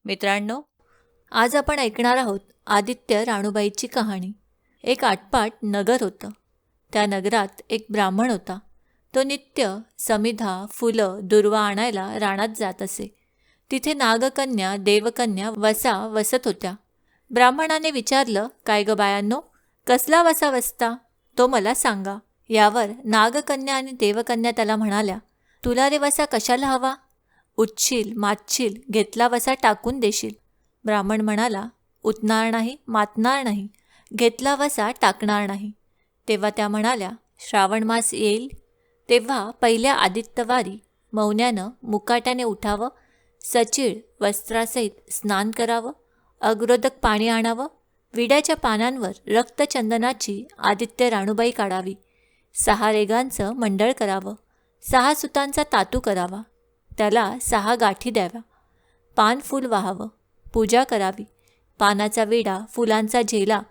मित्रांनो, आज आपण ऐकणार आहोत आदित्य राणूबाईची कहाणी. एक आटपाट नगर होतं. त्या नगरात एक ब्राह्मण होता. तो नित्य समिधा, फुलं, दुर्वा आणायला रानात जात असे. तिथे नागकन्या, देवकन्या वसा वसत होत्या. ब्राह्मणाने विचारलं, काय ग बायांनो, कसला वसा वसता, तो मला सांगा. यावर नागकन्या आणि देवकन्या त्याला म्हणाल्या, तुला रे वसा कशाला हवा? उठशील, मातशील, घेतला वसा टाकून देशील. ब्राह्मण म्हणाला, उतणार नाही, मातणार नाही, घेतला वसा टाकणार नाही. तेव्हा त्या म्हणाल्या, श्रावण मास येईल तेव्हा पहिल्या आदित्यवारी मौन्यानं मुकाट्याने उठावं, सचीळ वस्त्रासहित स्नान करावं, अग्रोदक पाणी आणावं, विड्याच्या पानांवर रक्तचंदनाची आदित्य राणूबाई काढावी, 6 रेगांचं मंडळ करावं, 6 सुतांचा तातू करावा, त्याला 6 गाठी द्याव्या, पान फूल वाहावं, पूजा करावी, पानाचा विडा, फुलांचा झेला,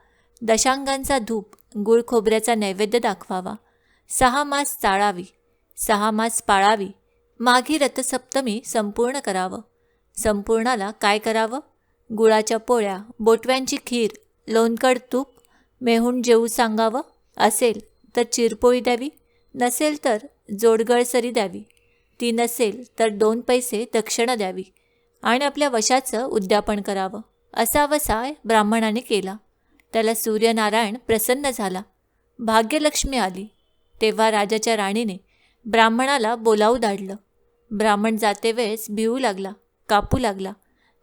दशांगांचा धूप, गुळ खोबऱ्याचा नैवेद्य दाखवावा, 6 मास चाळावी, 6 मास पाळावी, माघी रथसप्तमी संपूर्ण करावं. संपूर्णाला काय करावं? गुळाच्या पोळ्या, बोटव्यांची खीर, लोणकड तूप, मेहून जेवू सांगावं. असेल तर चिरपोळी द्यावी, नसेल तर जोडगळसरी द्यावी, ती नसेल तर 2 पैसे दक्षिणा द्यावी आणि आपल्या वशाचं उद्यापन करावं. असा वसाय ब्राह्मणाने केला. त्याला सूर्यनारायण प्रसन्न झाला. भाग्यलक्ष्मी आली. तेव्हा राजाच्या राणीने ब्राह्मणाला बोलावू धाडलं. ब्राह्मण जाते वेळेस भिवू लागला, कापू लागला.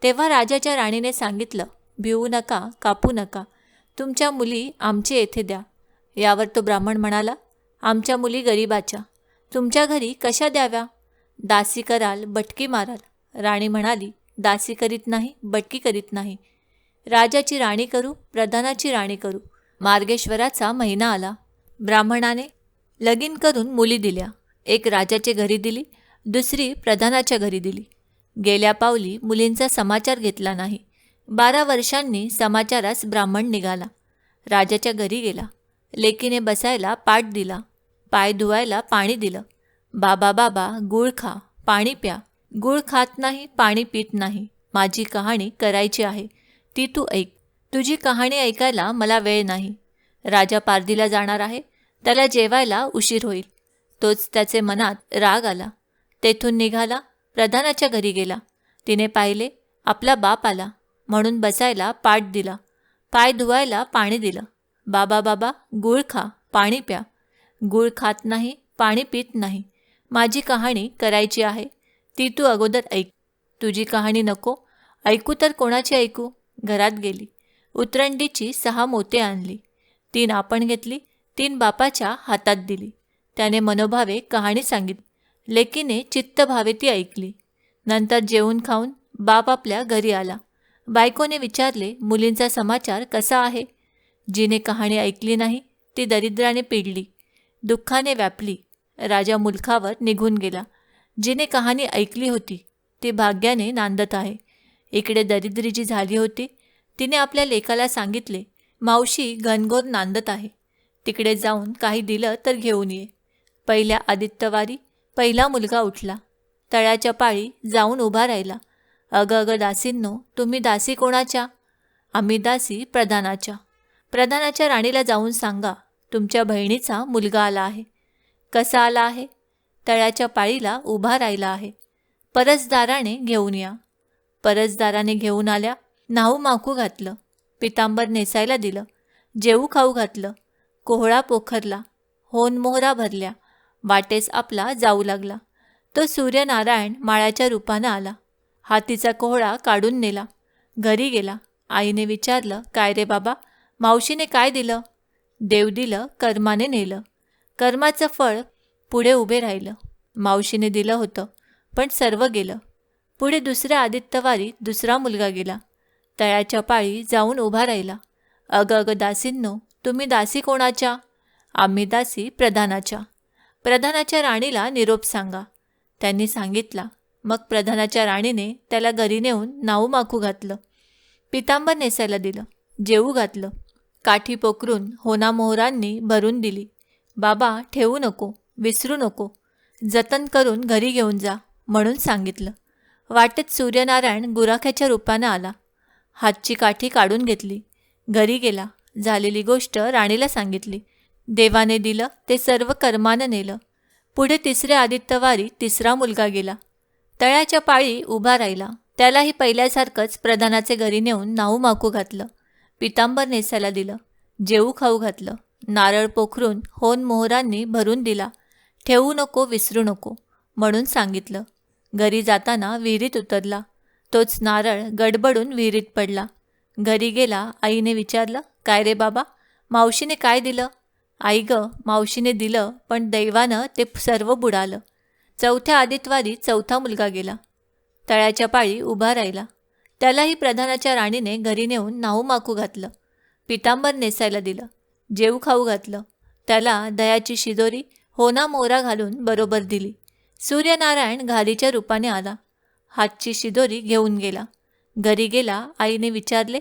तेव्हा राजाच्या राणीने सांगितलं, भिवू नका, कापू नका, तुमच्या मुली आमचे येथे द्या. यावर तो ब्राह्मण म्हणाला, आमच्या मुली गरिबाच्या, तुमच्या घरी कशा द्याव्या? दासी कराल, बटकी माराल. राणी म्हणाली, दासी करीत नाही, बटकी करीत नाही. राजाची राणी करू, प्रधानाची राणी करू. मार्गेश्वराचा महिना आला. ब्राह्मणाने लगीन करून मुली दिल्या. एक राजाच्या घरी दिली, दुसरी प्रधानाच्या घरी दिली. गेल्या पावली मुलींचा समाचार घेतला नाही. 12 वर्षांनी समाचारास ब्राह्मण निघाला. राजाच्या घरी गेला. लेकीने बसायला पाट दिला, पाय धुवायला पाणी दिलं. बाबा बाबा, गूळ खा, पाणी प्या. गूळ खात नाही, पाणी पित नाही. माझी कहाणी करायची आहे, ती तू ऐक. तुझी कहाणी ऐकायला मला वेळ नाही. राजा पारधीला जाणार आहे, त्याला जेवायला उशीर होईल. तोच त्याचे मनात राग आला. तेथून निघाला, प्रधानाच्या घरी गेला. तिने पाहिले, आपला बाप आला, म्हणून बसायला पाट दिला, पाय धुवायला पाणी दिलं. बाबा बाबा, गूळ खा, पाणी प्या. गूळ खात नाही, पाणी पित नाही. माझी कहाणी करायची आहे, ती तू अगोदर ऐक. तुझी कहाणी नको ऐकू तर कोणाची ऐकू? घरात गेली. उतरंडीची 6 मोते आणली. 3 आपण घेतली, 3 बापाच्या हातात दिली. त्याने मनोभावे कहाणी सांगितली. लेकीने चित्तभावे ती ऐकली. नंतर जेवून खाऊन बाप आपल्या घरी आला. बायकोने विचारले, मुलींचा समाचार कसा आहे? जिने कहाणी ऐकली नाही ती दरिद्राने पिडली, दुःखाने व्यापली. राजा मुलखावर निघून गेला. जिने कहाणी ऐकली होती ती भाग्याने नांदत आहे. इकडे दरिद्री जी झाली होती तिने आपल्या लेकाला सांगितले, मावशी घनघोर नांदत आहे, तिकडे जाऊन काही दिलं तर घेऊन ये. पहिल्या आदित्यवारी पहिला मुलगा उठला. तळ्याच्या पाळी जाऊन उभा राहिला. अगं अगं दासींनो, तुम्ही दासी कोणाच्या? आम्ही दासी प्रधानाच्या. प्रधानाच्या राणीला जाऊन सांगा, तुमच्या बहिणीचा मुलगा आला आहे. कसा आला आहे? तळ्याच्या पाळीला उभा राहिला आहे. परसदाराने घेऊन या. परसदाराने घेऊन आल्या. न्हाऊ माखू घातलं, पितांबर नेसायला दिलं, जेवू खाऊ घातलं, कोहळा पोखरला, होन मोहरा भरल्या. वाटेस आपला जाऊ लागला. तो सूर्यनारायण माळ्याच्या रूपानं आला. हातीचा कोहळा काढून नेला. घरी गेला. आईने विचारलं, काय रे बाबा, मावशीने काय दिलं? देव दिलं, कर्माने नेलं. कर्माचं फळ पुढे उभे राहिलं. मावशीने दिलं होतं, पण सर्व गेलं. पुढे दुसऱ्या आदित्यवारी दुसरा मुलगा गेला. तळ्याच्या पाळी जाऊन उभा राहिला. अगं अगं दासींनो, तुम्ही दासी कोणाच्या? आम्ही दासी प्रधानाच्या. प्रधानाच्या राणीला निरोप सांगा. त्यांनी सांगितला. मग प्रधानाच्या राणीने त्याला घरी नेऊन नाऊ माखू घातलं, पितांबर नेसायला दिलं, जेवू घातलं, काठी पोकरून होनामोहरांनी भरून दिली. बाबा ठेवू नको, विसरू नको, जतन करून घरी घेऊन जा म्हणून सांगितलं. वाटेत सूर्यनारायण गुराख्याच्या रूपानं आला. हातची काठी काढून घेतली. घरी गेला. झालेली गोष्ट राणीला सांगितली. देवाने दिलं ते सर्व कर्मानं नेलं. पुढे तिसऱ्या आदित्यवारी तिसरा मुलगा गेला. तळ्याच्या पाळी उभा राहिला. त्यालाही पहिल्यासारखंच प्रधानाचे घरी नेऊन नाहू माकू घातलं. पितांबर नेसायला दिलं. जेवू खाऊ घातलं. नारळ पोखरून होन मोहरांनी भरून दिला. ठेवू नको विसरू नको म्हणून सांगितलं. घरी जाताना विहिरीत उतरला. तोच नारळ गडबडून विहिरीत पडला. घरी गेला. आईने विचारलं, काय रे बाबा, मावशीने काय दिलं? आई ग, मावशीने दिलं, पण दैवानं ते सर्व बुडालं. चौथ्या आदित्यवारी चौथा मुलगा गेला. तळ्याच्या पाळी उभा राहिला. त्यालाही प्रधानाच्या राणीने घरी नेऊन नाहू माकू घातलं. पितांबर नेसायला दिलं. जेवू खाऊ घातलं. त्याला दयाची शिदोरी होना मोहरा घालून बरोबर दिली. सूर्यनारायण घालीच्या रूपाने आला. हातची शिदोरी घेऊन गेला. घरी गेला. आईने विचारले,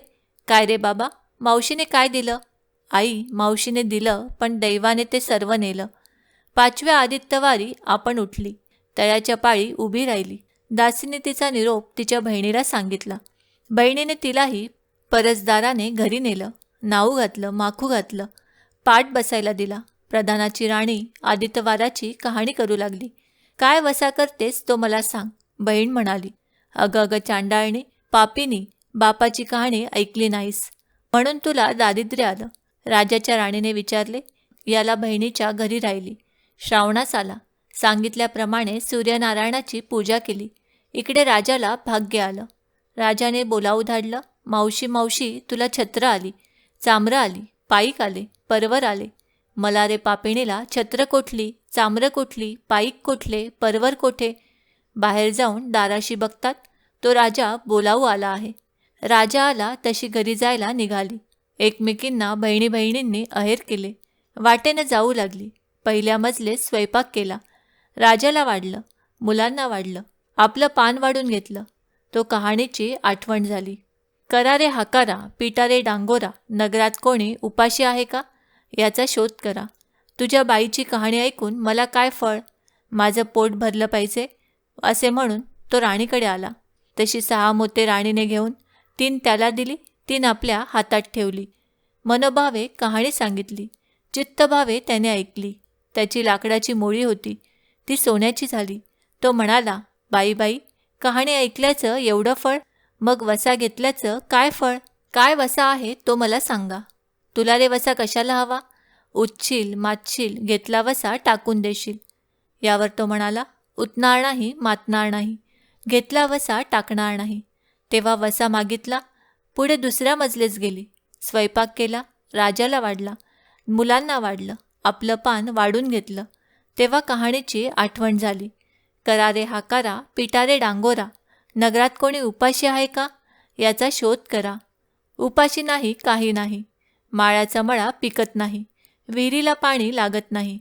काय रे बाबा, मावशीने काय दिलं? आई, मावशीने दिलं, पण दैवाने ते सर्व नेलं. पाचव्या आदित्यवारी आपण उठली. तळ्याच्या पाळी उभी राहिली. दासीने तिचा निरोप तिच्या बहिणीला सांगितला. बहिणीने तिलाही परसदाराने घरी नेलं. नाऊ घातलं, माखू घातलं. पाठ बसायला दिला. प्रधानाची राणी आदित्यवाराची कहाणी करू लागली. काय वसा करतेस तो मला सांग. बहीण म्हणाली, अगं अगं चांडाळणी, पापिनी, बापाची कहाणी ऐकली नाहीस म्हणून तुला दारिद्र्य आलं. राजाच्या राणीने विचारले. याला बहिणीच्या घरी राहिली. श्रावणास आला. सांगितल्याप्रमाणे सूर्यनारायणाची पूजा केली. इकडे राजाला भाग्य आलं. राजाने बोलावू धाडलं. मावशी मावशी, तुला छत्र आली, चामरं आली, पाईक आले, परवर आले. मला रे पापिणीला छत्र कोठली, चामरं कोठली, पाईक कोठले, परवर कोठे? बाहेर जाऊन दाराशी बघतात तो राजा बोलावू आला आहे. राजा आला तशी घरी जायला निघाली. एकमेकींना बहिणी बहिणींनी अहेर केले. वाटेनं जाऊ लागली. पहिल्या मजलेत स्वयंपाक केला. राजाला वाढलं, मुलांना वाढलं. आपलं पान वाढून घेतलं. तो कहाणीची आठवण झाली. करा रे हाकारा, पिटा रे डांगोरा, नगरात कोणी उपाशी आहे का, याचा शोध करा. तुझ्या बाईची कहाणी ऐकून मला काय फळ, माझं पोट भरलं पाहिजे असे म्हणून तो राणीकडे आला. तशी 6 मोते राणीने घेऊन 3 त्याला दिली, 3 आपल्या हातात ठेवली. मनोभावे कहाणी सांगितली. चित्तभावे त्याने ऐकली. त्याची लाकडाची मोळी होती, ती सोन्याची झाली. तो म्हणाला, बाई बाई, कहाणी ऐकल्याचं एवढं फळ, मग वसा घेतल्याचं काय फळ? काय वसा आहे तो मला सांगा. तुला रे वसा कशाला हवा? उठशील, मातशील, घेतला वसा टाकून देशील. यावर तो म्हणाला, उतणार नाही, मातणार नाही, घेतला वसा टाकणार नाही. तेव्हा वसा मागितला. पुढे दुसऱ्या मजलेच गेली. स्वयंपाक केला. राजाला वाढला, मुलांना वाढलं. आपलं पान वाढून घेतलं. तेव्हा कहाणीची आठवण झाली. करा रे हाकारा, पिटा रे डांगोरा, नगरात कोणी उपाशी आहे का, याचा शोध करा. उपाशी नाही, काही नाही. माळ्याचा मळा पिकत नाही, विहिरीला पाणी लागत नाही.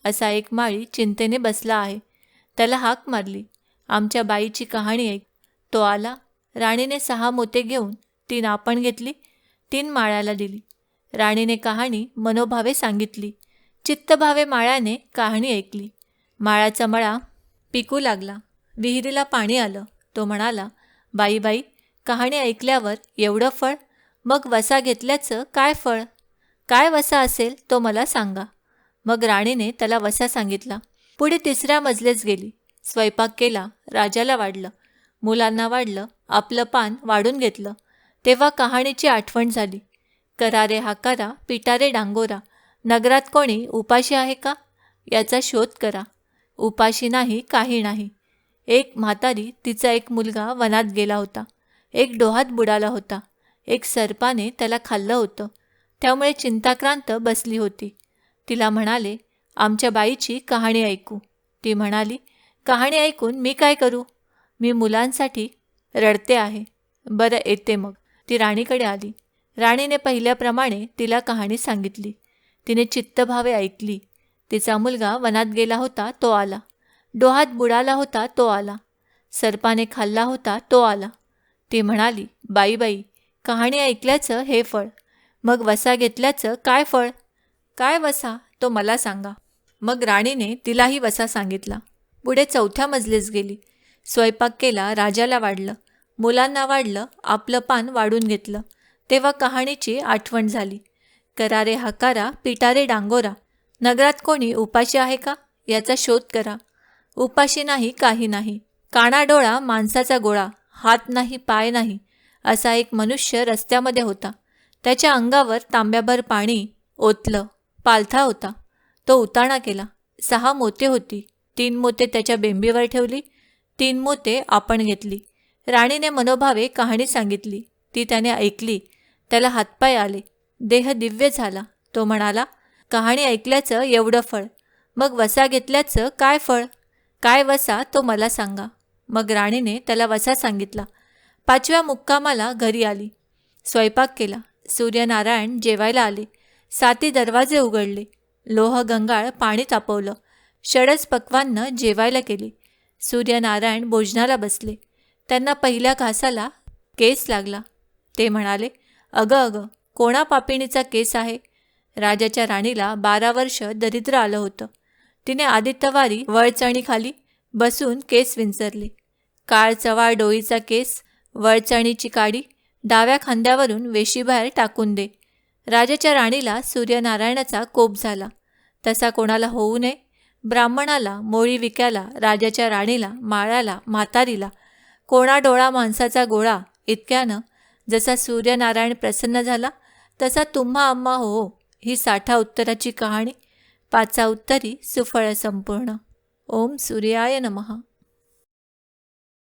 असा एक माळी चिंतेने बसला आहे. त्याला हाक मारली, आमच्या बाईची कहाणी ऐक. तो आला. राणीने 6 मोते घेऊन 3 आपण घेतली, 3 माळ्याला दिली. राणीने कहाणी मनोभावे सांगितली. चित्तभावे माळ्याने कहाणी ऐकली. माळ्याचा मळा पिकू लागला. विहिरीला पाणी आलं. तो म्हणाला, बाई बाई, कहाणी ऐकल्यावर एवढं फळ, मग वसा घेतल्याचं काय फळ? काय वसा असेल तो मला सांगा. मग राणीने त्याला वसा सांगितला. पुढे तिसऱ्या मजलेच गेली. स्वयंपाक केला. राजाला वाढलं, मुलांना वाढलं. आपलं पान वाढून घेतलं. तेव्हा कहाणीची आठवण झाली. करा रे हाकारा, पिटा रे डांगोरा, नगरात कोणी उपाशी आहे का, याचा शोध करा. उपाशी नाही, काही नाही. एक म्हातारी, तिचा एक मुलगा वनात गेला होता. एक डोहात बुडाला होता. एक सर्पाने त्याला खाल्लं होतं. त्यामुळे चिंताक्रांत बसली होती. तिला म्हणाले, आमच्या बाईची कहाणी ऐकू. ती म्हणाली, कहाणी ऐकून मी काय करू? मी मुलांसाठी रडते आहे. बरं, येते मग. ती राणीकडे आली. राणीने पहिल्याप्रमाणे तिला कहाणी सांगितली. तिने चित्तभावे ऐकली. तिचा मुलगा वनात गेला होता, तो आला. डोहात बुडाला होता, तो आला. सर्पाने खाल्ला होता, तो आला. ती म्हणाली, बाई बाई, कहाणी ऐकल्याचं हे फळ, मग वसा घेतल्याचं काय फळ? काय वसा तो मला सांगा. मग राणीने तिलाही वसा सांगितला. पुढे चौथ्या मजलीस गेली. स्वयंपाक केला, राजाला वाढलं, मुलांना वाढलं, आपलं पान वाढून घेतलं. तेव्हा कहाणीची आठवण झाली. करा रे हाकारा, पिटारे डांगोरा. नगरात कोणी उपाशी आहे का याचा शोध करा. उपाशी नाही, काही नाही. काना डोळा माणसाचा गोळा, हात नाही, पाय नाही, असा एक मनुष्य रस्त्यामध्ये होता. त्याच्या अंगावर तांब्याभर पाणी ओतलं. पालथा होता. तो उताणा केला. 6 मोते होती. 3 मोते त्याच्या बेंबीवर ठेवली, 3 मोते आपण घेतली. राणीने मनोभावे कहाणी सांगितली. ती त्याने ऐकली. त्याला हातपाय आले. देह दिव्य झाला. तो म्हणाला, कहाणी ऐकल्याचं एवढं फळ, मग वसा घेतल्याचं काय फळ? काय वसा तो मला सांगा. मग राणीने त्याला वसा सांगितला. 5व्या मुक्कामाला घरी आली. स्वयंपाक केला. सूर्यनारायण जेवायला आले. 7 दरवाजे उघडले. लोह गंगाळ पाणी तापवलं. षडच पक्वान्न जेवायला केली. सूर्यनारायण भोजनाला बसले. त्यांना पहिल्या घासाला केस लागला. ते म्हणाले, अगं अगं, कोणा पापिणीचा केस आहे? राजाच्या राणीला 12 वर्ष दरिद्र आलं होतं. तिने आदित्यवारी वळचणीखाली बसून केस विंचरले. काळ चवाळ डोईचा केस, वळचणीची काडी, डाव्या खांद्यावरून वेशीबाहेर टाकून दे. राजाच्या राणीला सूर्यनारायणाचा कोप झाला. तसा कोणाला होऊ नये. ब्राह्मणाला, मोळी विक्याला, राजाच्या राणीला, माळ्याला, म्हातारीला, कोणा डोळा माणसाचा गोळा इतक्यानं जसा सूर्यनारायण प्रसन्न झाला, तसा तुम्हा आम्हा हो. ही 60 उत्तराची कहाणी 5 उत्तरी सुफळ संपूर्ण. ओम सूर्याय नमः.